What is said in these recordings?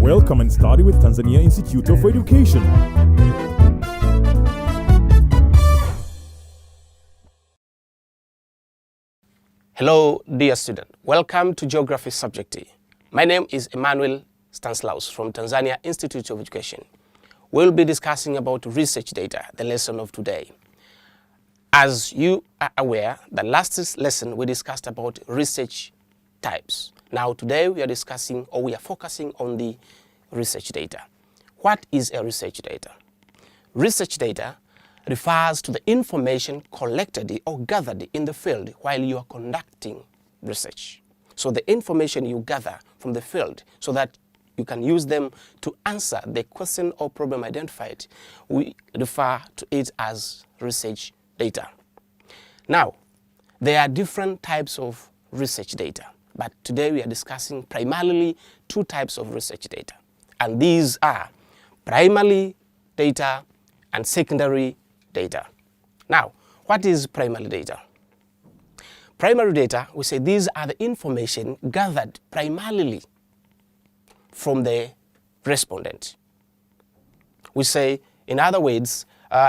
Welcome and study with Tanzania Institute of Education. Hello, dear student. Welcome to Geography Subject E. My name is Emmanuel Stanislaus from Tanzania Institute of Education. We'll be discussing about research data, the lesson of today. As you are aware, the last lesson we discussed about research types. Now today we are focusing on the research data. What is a research data? Research data refers to the information collected or gathered in the field while you are conducting research. So the information you gather from the field so that you can use them to answer the question or problem identified, we refer to it as research data. Now, there are different types of research data, but today we are discussing primarily two types of research data. And these are primary data and secondary data. Now, what is primary data? Primary data, we say these are the information gathered primarily from the respondent. We say, in other words,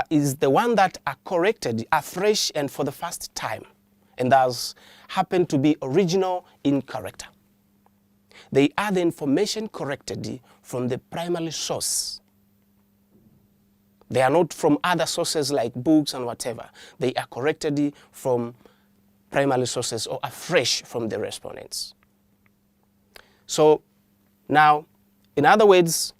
is the one that are corrected afresh and for the first time, and thus happen to be original in character. They are the information corrected from the primary source. They are not from other sources like books and whatever. They are corrected from primary sources or afresh from the respondents. So now, in other words,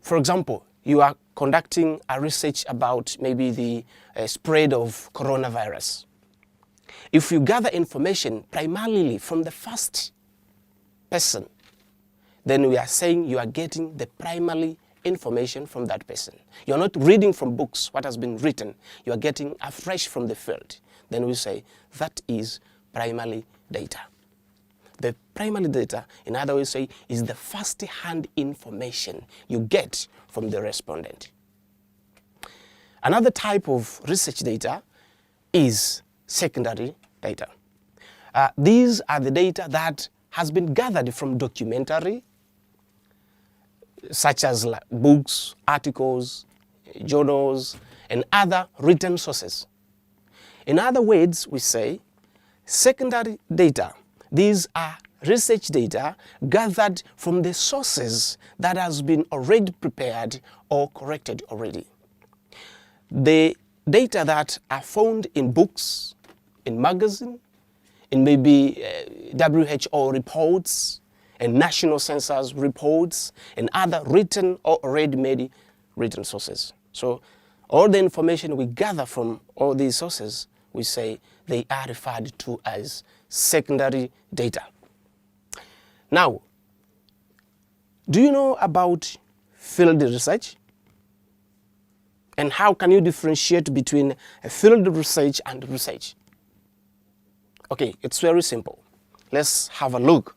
for example, you are conducting a research about maybe the spread of coronavirus. If you gather information primarily from the first person, then we are saying you are getting the primary information from that person. You're not reading from books what has been written. You are getting afresh from the field. Then we say that is primary data. The primary data, in other words, say, is the first-hand information you get from the respondent. Another type of research data is secondary data. These are the data that has been gathered from documentary, such as books, articles, journals, and other written sources. In other words, we say secondary data. These are research data gathered from the sources that has been already prepared or corrected already. The data that are found in books, in magazines, in maybe WHO reports, and national census reports, and other written or already made written sources. So all the information we gather from all these sources, we say they are referred to as secondary data. Now, do you know about field research? And how can you differentiate between a field research and research? Okay, it's very simple. Let's have a look.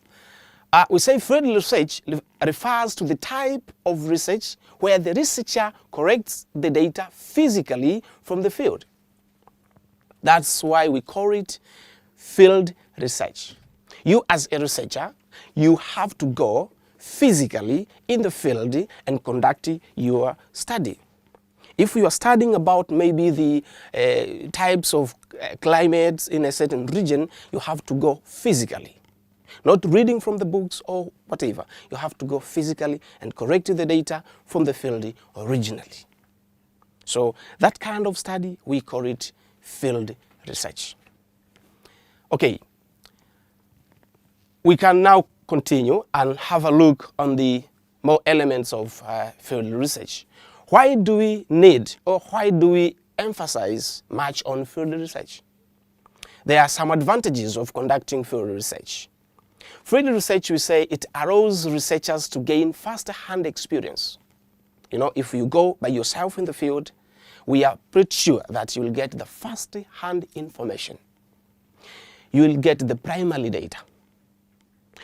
We say field research refers to the type of research where the researcher corrects the data physically from the field. That's why we call it field research. You as a researcher, you have to go physically in the field and conduct your study. If you are studying about maybe the types of climates in a certain region, you have to go physically. Not reading from the books or whatever. You have to go physically and correct the data from the field originally. So that kind of study, we call it field research. Okay, we can now continue and have a look on the more elements of field research. Why do we need or why do we emphasize much on field research? There are some advantages of conducting field research. Field research, we say, it allows researchers to gain first-hand experience. You know, if you go by yourself in the field, we are pretty sure that you will get the first-hand information. You will get the primary data.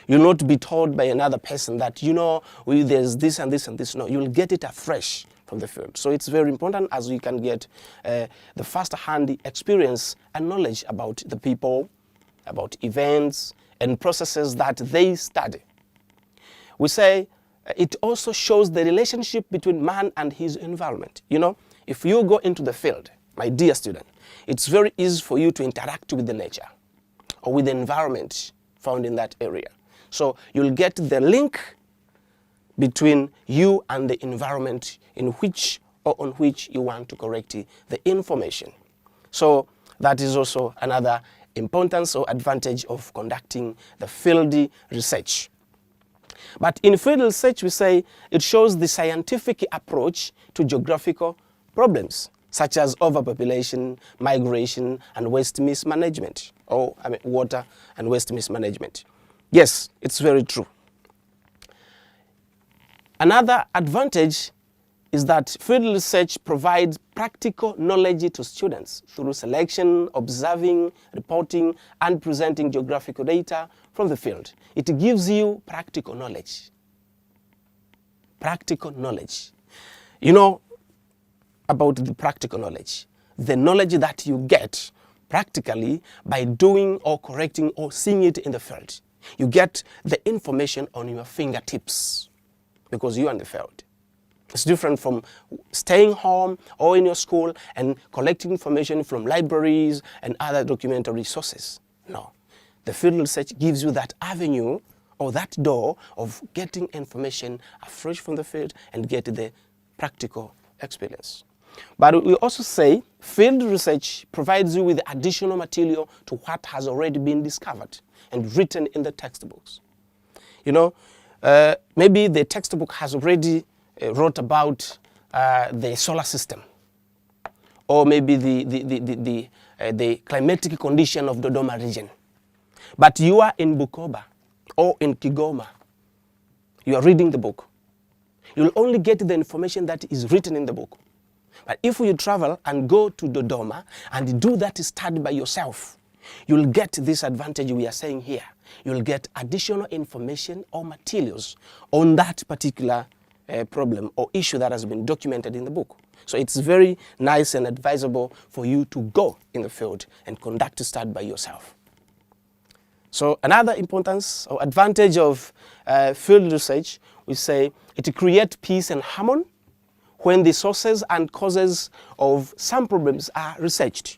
You will not be told by another person that, you know, there's this and this and this. No, you will get it afresh from the field. So it's very important as you can get the first-hand experience and knowledge about the people, about events, and processes that they study. We say it also shows the relationship between man and his environment. You know, if you go into the field, my dear student, it's very easy for you to interact with the nature or with the environment found in that area. So you'll get the link between you and the environment in which or on which you want to correct the information. So that is also another importance or advantage of conducting the field research. But in field research, we say it shows the scientific approach to geographical problems, such as overpopulation, migration, and waste mismanagement, or water and waste mismanagement. Yes, it's very true. Another advantage is that field research provides practical knowledge to students through selection, observing, reporting, and presenting geographical data from the field. It gives you practical knowledge. Practical knowledge. You know about the practical knowledge. The knowledge that you get practically by doing or correcting or seeing it in the field. You get the information on your fingertips because you're in the field. It's different from staying home or in your school and collecting information from libraries and other documentary sources. No. The field research gives you that avenue or that door of getting information afresh from the field and get the practical experience. But we also say field research provides you with additional material to what has already been discovered and written in the textbooks. You know, maybe the textbook has already wrote about the solar system, or maybe the climatic condition of Dodoma region. But you are in Bukoba or in Kigoma. You are reading the book. You'll only get the information that is written in the book. But if you travel and go to Dodoma and do that study by yourself, you'll get this advantage we are saying here. You'll get additional information or materials on that particular problem or issue that has been documented in the book. So it's very nice and advisable for you to go in the field and conduct a study by yourself. So another importance or advantage of field research, we say it creates peace and harmony when the sources and causes of some problems are researched.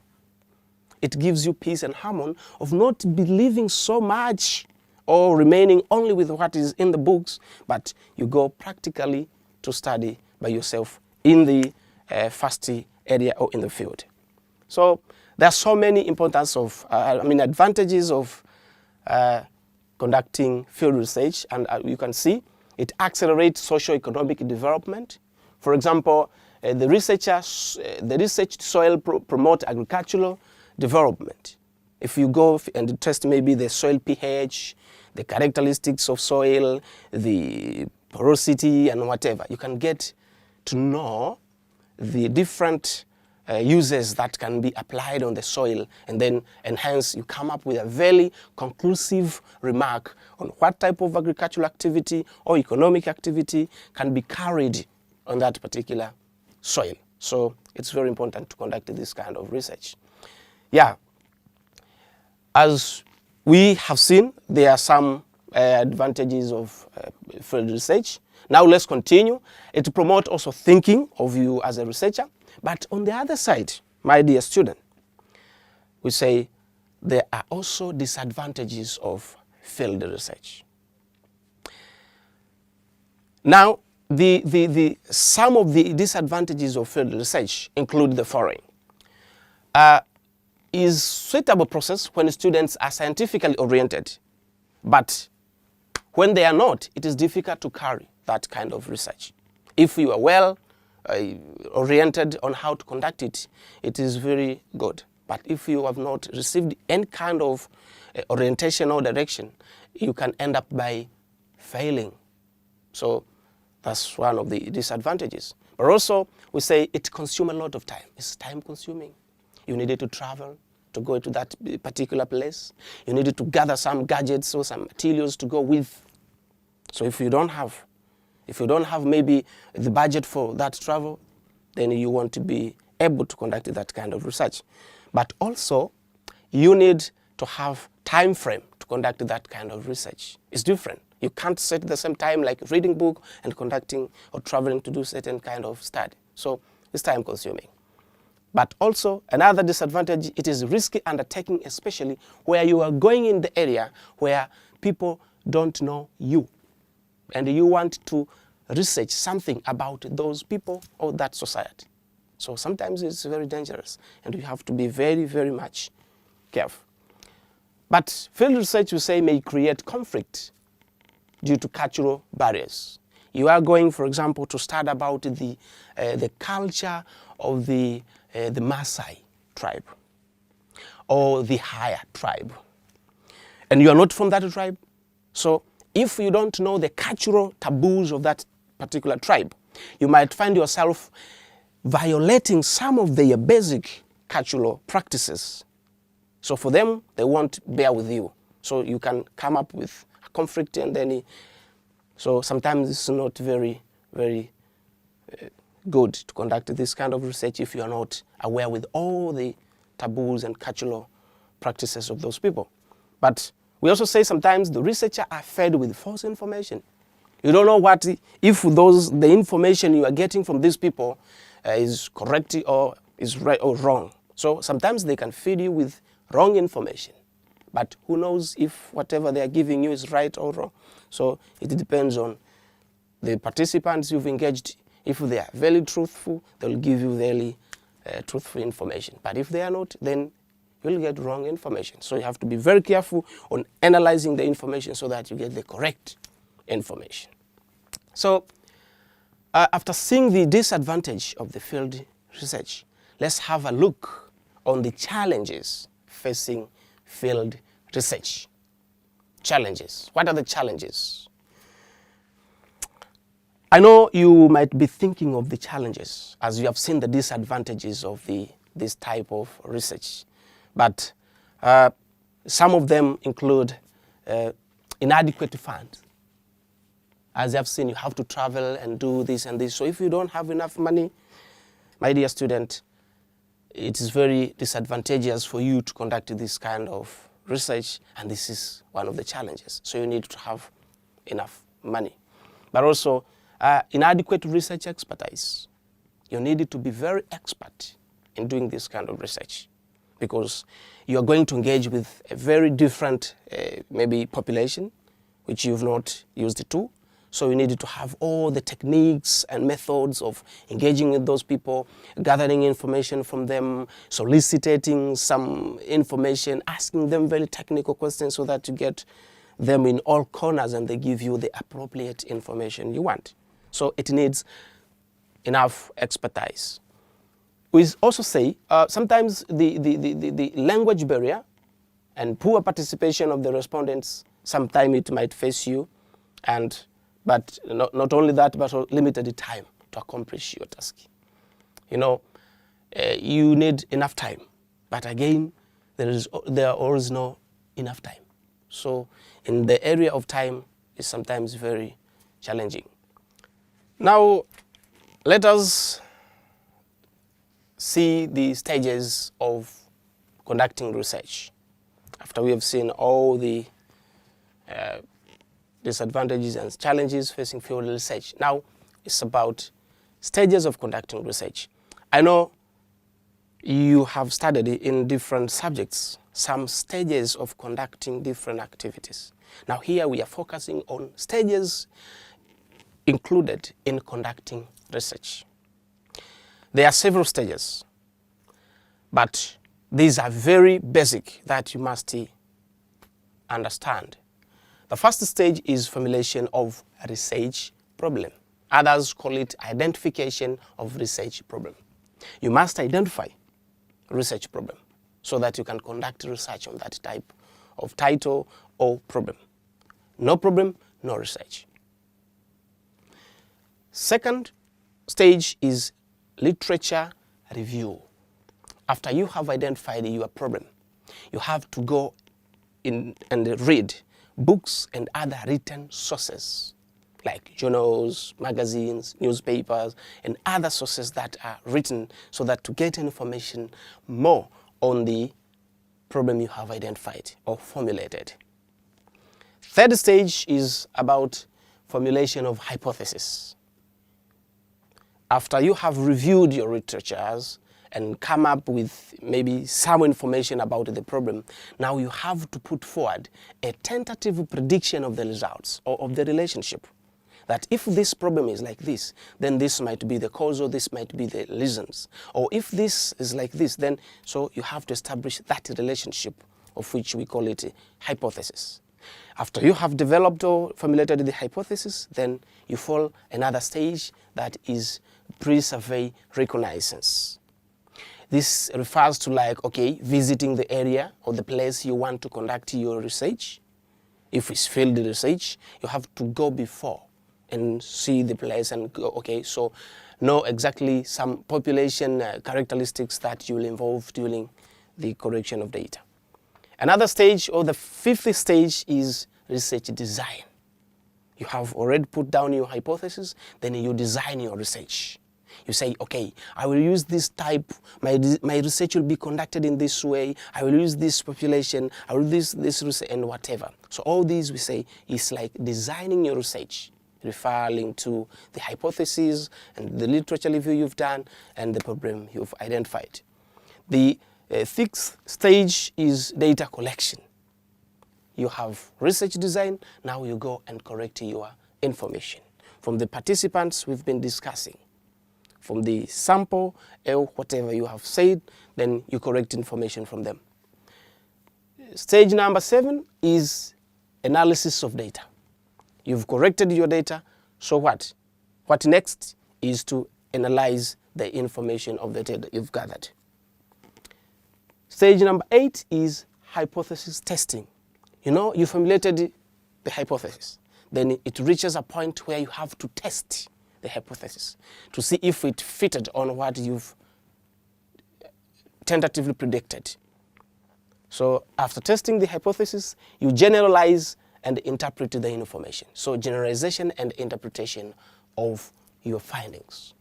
It gives you peace and harmony of not believing so much or remaining only with what is in the books, but you go practically to study by yourself in the first area or in the field. So there are so many importance of, advantages of conducting field research, and you can see it accelerates socio-economic development. For example, the researched soil promote agricultural development. If you go and test maybe the soil pH, the characteristics of soil, the porosity and whatever, you can get to know the different uses that can be applied on the soil, and then hence you come up with a very conclusive remark on what type of agricultural activity or economic activity can be carried on that particular soil. So it's very important to conduct this kind of research. Yeah, as we have seen, there are some advantages of field research. Now let's continue. It promotes also thinking of you as a researcher. But on the other side, my dear student, we say there are also disadvantages of field research. Now, some of the disadvantages of field research include the following. Is suitable process when students are scientifically oriented, but when they are not, it is difficult to carry that kind of research. If you are well oriented on how to conduct it, it is very good. But if you have not received any kind of orientation or direction, you can end up by failing. So that's one of the disadvantages. But also, we say it consumes a lot of time. It's time consuming. You needed to travel to go to that particular place. You needed to gather some gadgets or some materials to go with. So if you don't have maybe the budget for that travel, then you want to be able to conduct that kind of research. But also, you need to have time frame to conduct that kind of research. It's different You can't set the same time like reading book and conducting or traveling to do certain kind of study. So it's time consuming. But also another disadvantage, it is risky undertaking, especially where you are going in the area where people don't know you. And you want to research something about those people or that society. So sometimes it's very dangerous and you have to be very, very much careful. But field research, we say, may create conflict due to cultural barriers. You are going, for example, to study about the culture of the Maasai tribe or the Haya tribe. And you are not from that tribe. So if you don't know the cultural taboos of that particular tribe, you might find yourself violating some of their basic cultural practices. So for them, they won't bear with you. So you can come up with a conflict and then, so sometimes it's not very, very good to conduct this kind of research if you are not aware with all the taboos and cultural practices of those people. But we also say sometimes the researchers are fed with false information. You don't know what, if the information you are getting from these people is correct or is right or wrong. So sometimes they can feed you with wrong information, but who knows if whatever they are giving you is right or wrong. So it depends on the participants you've engaged. If they are very truthful, they'll give you very truthful information. But if they are not, then you'll get wrong information. So you have to be very careful on analyzing the information so that you get the correct information. So after seeing the disadvantage of the field research, let's have a look on the challenges facing field research. Challenges. What are the challenges? I know you might be thinking of the challenges as you have seen the disadvantages of this type of research. But some of them include inadequate funds. As you have seen, you have to travel and do this and this. So if you don't have enough money, my dear student, it is very disadvantageous for you to conduct this kind of research, and this is one of the challenges. So you need to have enough money. But also, inadequate research expertise. You need to be very expert in doing this kind of research because you are going to engage with a very different maybe population which you've not used it to. So you need to have all the techniques and methods of engaging with those people, gathering information from them, soliciting some information, asking them very technical questions so that you get them in all corners and they give you the appropriate information you want. So it needs enough expertise. We also say sometimes the language barrier and poor participation of the respondents, sometimes it might face you, but not only that, but limited time to accomplish your task. You know, you need enough time, but again, there always no enough time. So in the area of time is sometimes very challenging. Now, let us see the stages of conducting research. After we have seen all the disadvantages and challenges facing field research, now it's about stages of conducting research. I know you have studied in different subjects, some stages of conducting different activities. Now here we are focusing on stages included in conducting research. There are several stages, but these are very basic that you must understand. The first stage is formulation of a research problem. Others call it identification of research problem. You must identify research problem so that you can conduct research on that type of title or problem. No problem, no research. Second stage is literature review. After you have identified your problem, you have to go in and read books and other written sources like journals, magazines, newspapers, and other sources that are written so that to get information more on the problem you have identified or formulated. Third stage is about formulation of hypothesis. After you have reviewed your literatures and come up with maybe some information about the problem, now you have to put forward a tentative prediction of the results or of the relationship. That if this problem is like this, then this might be the cause or this might be the reasons. Or if this is like this, then so you have to establish that relationship, of which we call it a hypothesis. After you have developed or formulated the hypothesis, then you fall another stage that is pre-survey reconnaissance. This refers to like, okay, visiting the area or the place you want to conduct your research. If it's field research, you have to go before and see the place and go, okay, so know exactly some population characteristics that you will involve during the correction of data. Another stage, or the fifth stage, is research design. You have already put down your hypothesis, then you design your research. You say, okay, I will use this type, my research will be conducted in this way, I will use this population, I will use this research and whatever. So all these we say is like designing your research, referring to the hypothesis and the literature review you've done and the problem you've identified. The sixth stage is data collection. You have research design, now you go and correct your information from the participants we've been discussing. From the sample or whatever you have said, then you correct information from them. Stage number 7 is analysis of data. You've corrected your data, so what? What next is to analyze the information of the data you've gathered. Stage number 8 is hypothesis testing. You know, you formulated the hypothesis. Then it reaches a point where you have to test the hypothesis to see if it fitted on what you've tentatively predicted. So after testing the hypothesis, you generalize and interpret the information. So generalization and interpretation of your findings.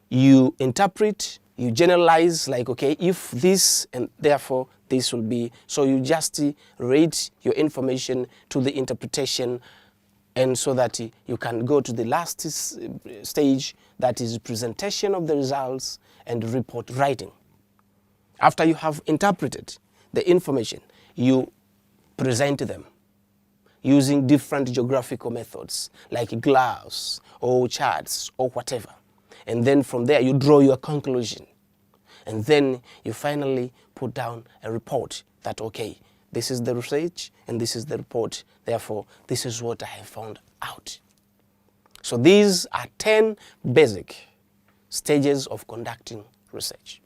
You interpret, you generalize, like, okay, if this and therefore this will be, so you just rate your information to the interpretation, and so that you can go to the last stage, that is presentation of the results and report writing. After you have interpreted the information, you present them using different geographical methods like graphs or charts or whatever. And then from there you draw your conclusion. And then you finally put down a report that, okay, this is the research and this is the report. Therefore, this is what I have found out. So these are 10 basic stages of conducting research.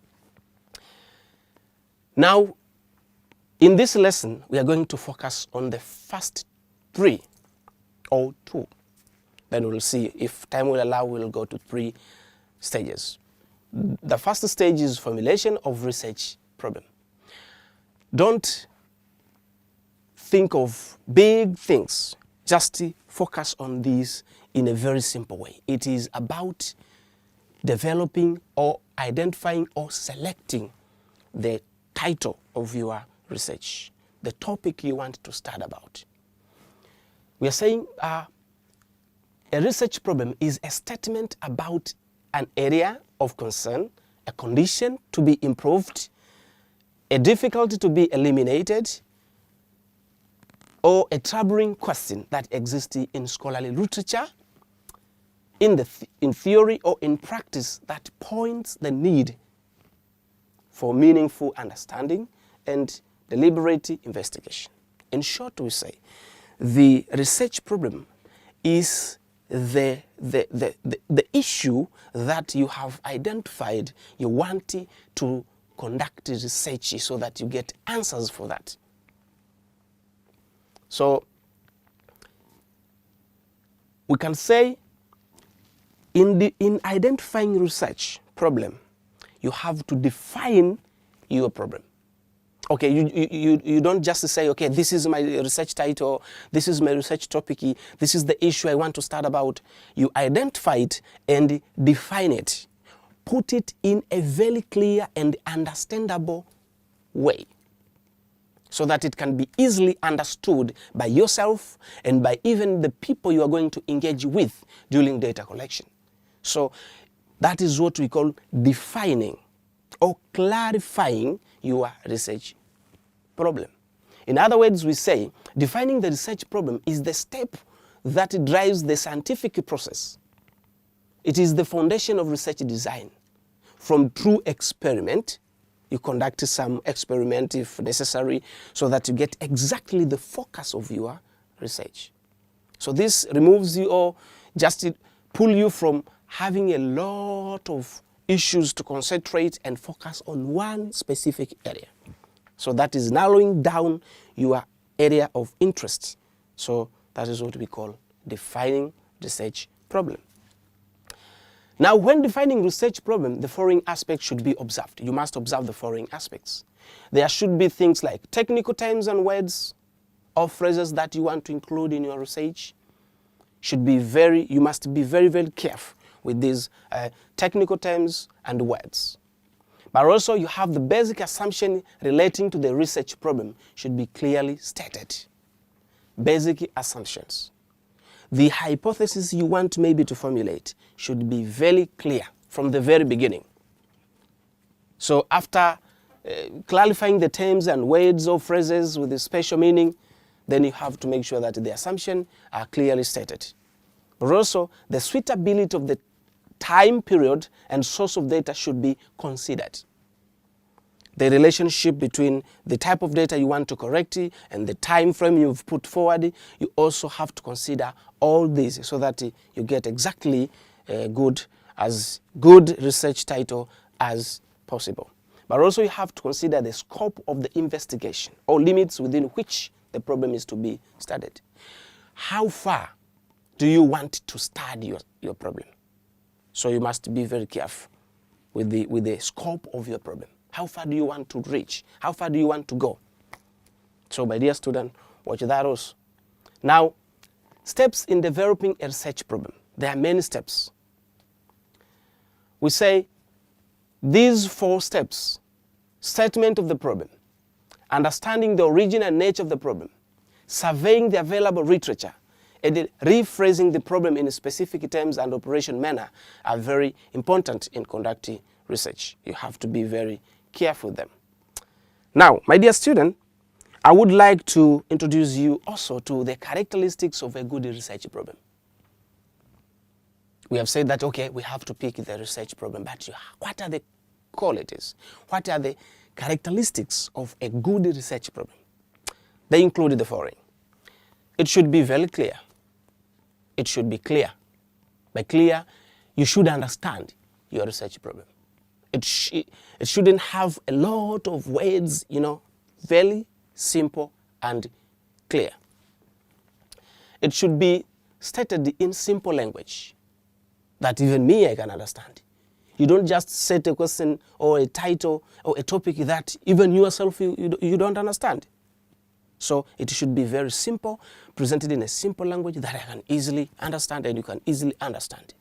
Now, in this lesson, we are going to focus on the first 3 or 2. Then we'll see if time will allow, we'll go to 3 stages. The first stage is formulation of research problem. Don't think of big things. Just focus on this in a very simple way. It is about developing or identifying or selecting the title of your research, the topic you want to study about. We are saying a research problem is a statement about an area of concern, a condition to be improved, a difficulty to be eliminated, or a troubling question that exists in scholarly literature, in theory or in practice, that points the need for meaningful understanding and deliberate investigation. In short, we say the research problem is the issue that you have identified you want to conduct research so that you get answers for that. So we can say in identifying research problem, you have to define your problem. Okay, you don't just say, okay, this is my research title, this is my research topic, this is the issue I want to start about. You identify it and define it. Put it in a very clear and understandable way. so that it can be easily understood by yourself and by even the people you are going to engage with during data collection. So that is what we call defining or clarifying your research problem. In other words, we say defining the research problem is the step that drives the scientific process. It is the foundation of research design. From true experiment, you conduct some experiment if necessary, so that you get exactly the focus of your research. So this removes you, or just pull you from having a lot of issues to concentrate and focus on one specific area. So that is narrowing down your area of interest. So that is what we call defining research problem. Now, when defining research problem, the following aspects should be observed. You must observe the following aspects. There should be things like technical terms and words or phrases that you want to include in your research. You must be very, very careful with these technical terms and words. But also, you have the basic assumption relating to the research problem should be clearly stated. Basic assumptions. The hypothesis you want maybe to formulate should be very clear from the very beginning. So after clarifying the terms and words or phrases with a special meaning, then you have to make sure that the assumptions are clearly stated. But also, the suitability of the time period and source of data should be considered. The relationship between the type of data you want to collect and the time frame you've put forward, you also have to consider all these so that you get exactly good research title as possible. But also you have to consider the scope of the investigation or limits within which the problem is to be studied. How far do you want to study your problem? So you must be very careful with the scope of your problem. How far do you want to reach? How far do you want to go? So my dear student, watch that also. Now, steps in developing a research problem. There are many steps. We say these 4 steps: statement of the problem, understanding the origin and nature of the problem, surveying the available literature, and rephrasing the problem in specific terms and operation manner are very important in conducting research. You have to be very careful with them. Now, my dear student, I would like to introduce you also to the characteristics of a good research problem. We have said that, okay, we have to pick the research problem, but what are the qualities? What are the characteristics of a good research problem? They include the following. It should be very clear. It should be clear. By clear, you should understand your research problem. It shouldn't have a lot of words, very simple and clear. It should be stated in simple language that even me, I can understand. You don't just set a question or a title or a topic that even yourself you don't understand. So it should be very simple, presented in a simple language that I can easily understand and you can easily understand.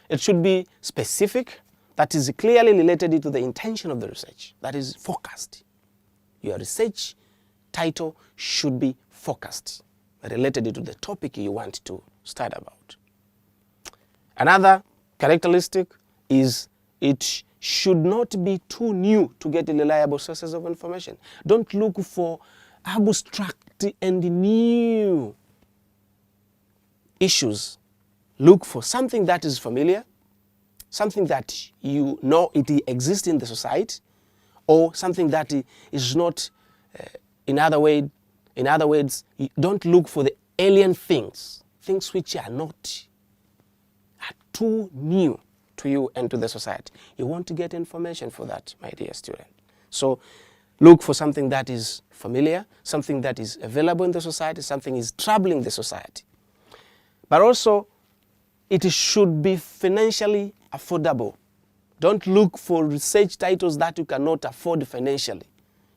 It should be specific, that is clearly related to the intention of the research, that is focused. Your research title should be focused, related to the topic you want to study about. Another characteristic is it should not be too new to get reliable sources of information. Don't look for abstract and new issues. Look for something that is familiar, something that you know it exists in the society, or something that is not, in other words, you don't look for the alien things which are too new to you and to the society. You want to get information for that, my dear student. So look for something that is familiar, something that is available in the society, something is troubling the society. But also, it should be financially affordable. Don't look for research titles that you cannot afford financially.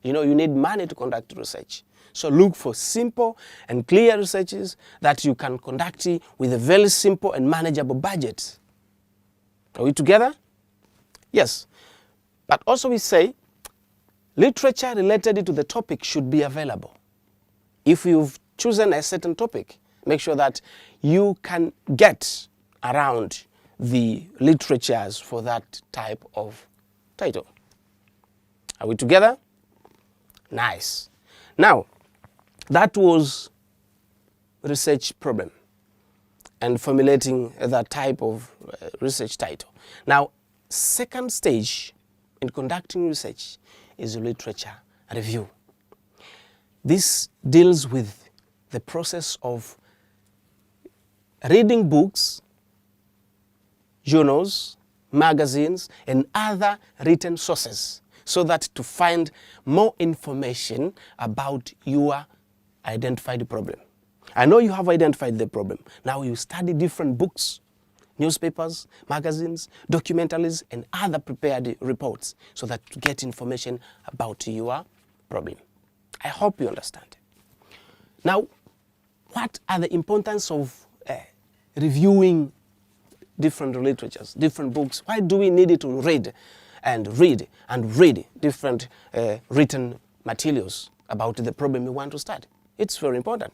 You need money to conduct research. So look for simple and clear researches that you can conduct with a very simple and manageable budget. Are we together? Yes. But also we say, literature related to the topic should be available. If you've chosen a certain topic, make sure that you can get around the literatures for that type of title. Are we together? Nice. Now, that was research problem and formulating that type of research title. Now, second stage in conducting research is literature review. This deals with the process of reading books, journals, magazines, and other written sources so that to find more information about your identified problem. I know you have identified the problem. Now you study different books, newspapers, magazines, documentaries, and other prepared reports so that to get information about your problem. I hope you understand. Now, what are the importance of reviewing different literatures, different books? Why do we need to read different written materials about the problem we want to study? It's very important.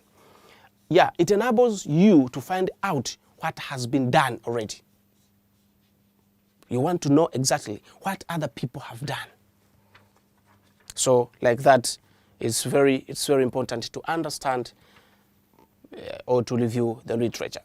Yeah, it enables you to find out what has been done already. You want to know exactly what other people have done. So like that, it's very important to understand or to review the literature.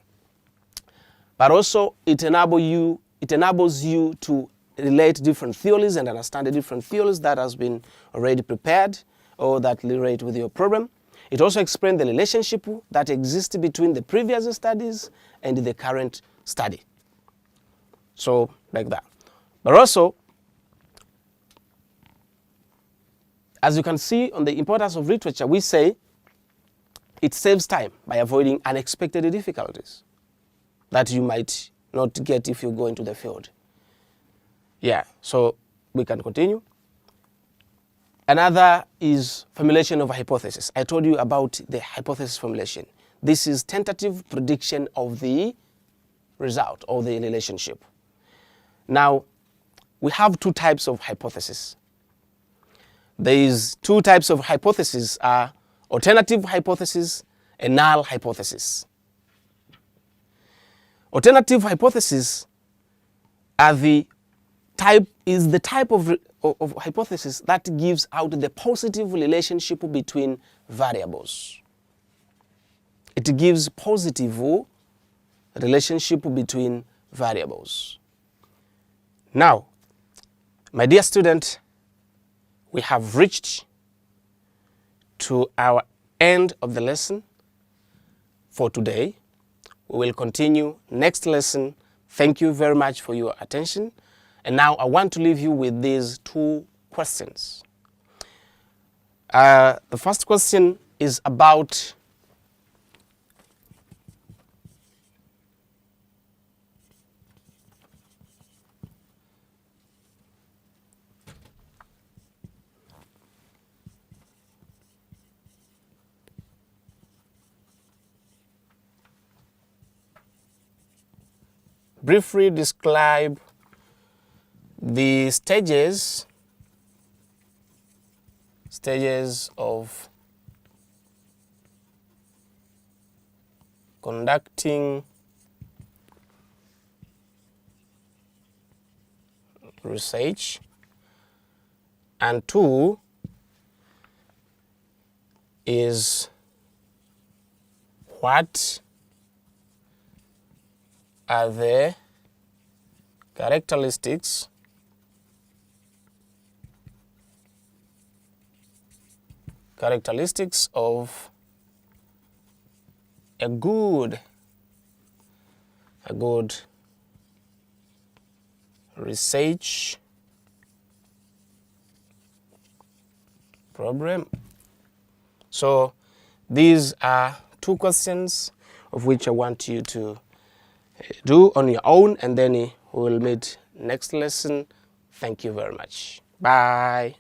But also it enables you to relate different theories and understand the different theories that has been already prepared or that relate with your problem. It also explains the relationship that exists between the previous studies and the current study. So like that. But also, as you can see on the importance of literature, we say it saves time by avoiding unexpected difficulties that you might not get if you go into the field. Yeah, so we can continue. Another is formulation of a hypothesis. I told you about the hypothesis formulation. This is tentative prediction of the result or the relationship. Now, we have two types of hypothesis. There is two types of hypothesis, alternative hypothesis and null hypothesis. Alternative hypothesis is the type of hypothesis that gives out the positive relationship between variables. It gives positive relationship between variables. Now, my dear student, we have reached to our end of the lesson for today. We will continue next lesson. Thank you very much for your attention. And now I want to leave you with these two questions. The first question is about briefly describe the stages of conducting research, and two is what are the characteristics of a good research problem. So these are two questions of which I want you to do on your own, and then we will meet next lesson. Thank you very much. Bye.